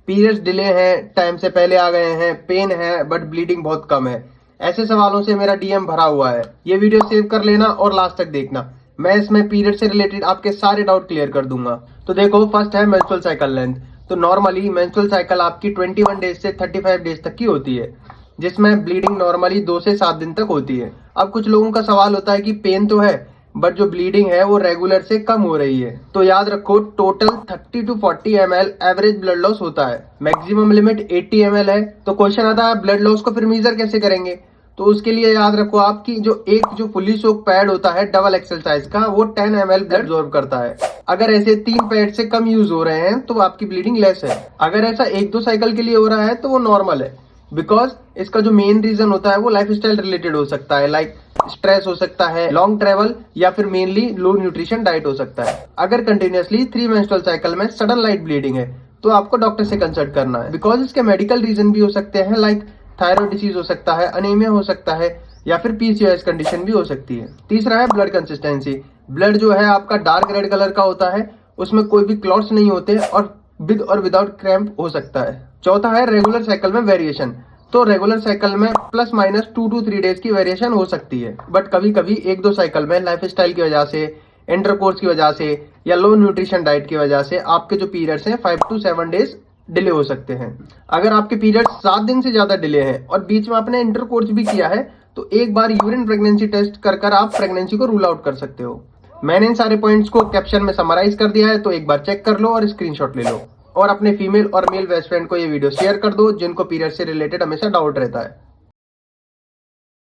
Periods delay हैं, time से पहले आ गए हैं, पेन है बट ब्लीडिंग बहुत कम है। ऐसे सवालों से मेरा डीएम भरा हुआ है। ये वीडियो सेव कर लेना और लास्ट तक देखना। मैं इसमें पीरियड से रिलेटेड आपके सारे डाउट क्लियर कर दूंगा। तो देखो, फर्स्ट है मेंस्ट्रुअल साइकिल लेंथ। तो नॉर्मली मेंस्ट्रुअल साइकिल आपकी 21 डेज से 35 डेज तक की होती है, जिसमें ब्लीडिंग नॉर्मली 2 से 7 दिन तक होती है। अब कुछ लोगों का सवाल होता है कि पेन तो है बट जो ब्लीडिंग है वो रेगुलर से कम हो रही है। तो याद रखो, total 30 to 40 ml average blood loss होता है। मैक्सिमम लिमिट 80 ml है। तो क्वेश्चन आता है ब्लड लॉस को फिर मेजर कैसे करेंगे? तो उसके लिए याद रखो आपकी जो फुली सोक पैड होता है डबल एक्सेल साइज का, वो 10 ml ब्लड एब्जॉर्ब करता है। अगर ऐसे 3 पैड से कम यूज हो रहे हैं तो आपकी ब्लीडिंग लेस है। अगर ऐसा 1-2 साइकिल के लिए हो रहा है तो वो नॉर्मल है। बिकॉज इसका जो मेन रीजन होता है वो लाइफस्टाइल रिलेटेड हो सकता है, लाइक स्ट्रेस हो सकता है, लॉन्ग ट्रेवल, या फिर मेनली लो न्यूट्रिशन डाइट हो सकता है। अगर कंटिन्यूअसली 3 मेंस्ट्रुअल साइकिल में सडन लाइट ब्लीडिंग है तो आपको डॉक्टर से कंसल्ट करना है। बिकॉज इसके मेडिकल रीजन भी हो सकते हैं, लाइक थायराइड डिसीज हो सकता है, अनीमिया हो सकता है, या फिर पीसीओएस कंडीशन भी हो सकती है। तीसरा है ब्लड कंसिस्टेंसी। ब्लड जो है आपका डार्क रेड कलर का होता है, उसमें कोई भी क्लॉट्स नहीं होते और विद और विदाउट क्रैम्प हो सकता है। चौथा है रेगुलर साइकिल में वेरिएशन। तो रेगुलर साइकिल में प्लस माइनस 2 to 3 डेज की वेरिएशन हो सकती है, बट कभी कभी 1-2 साइकिल में लाइफस्टाइल की वजह से, इंटरकोर्स की वजह से, या लो न्यूट्रिशन डाइट की वजह से आपके जो पीरियड्स हैं 5 to 7 डेज डिले हो सकते हैं। अगर आपके पीरियड 7 दिन से ज्यादा डिले हैं और बीच में आपने इंटरकोर्स भी किया है तो एक बार यूरिन प्रेगनेंसी टेस्ट कर आप प्रेगनेंसी को रूल आउट कर सकते हो। मैंने इन सारे पॉइंट्स को कैप्शन में समराइज कर दिया है, तो एक बार चेक कर लो और स्क्रीनशॉट ले लो। और अपने फीमेल और मेल बेस्ट फ्रेंड को ये वीडियो शेयर कर दो जिनको पीरियड से रिलेटेड हमेशा डाउट रहता है।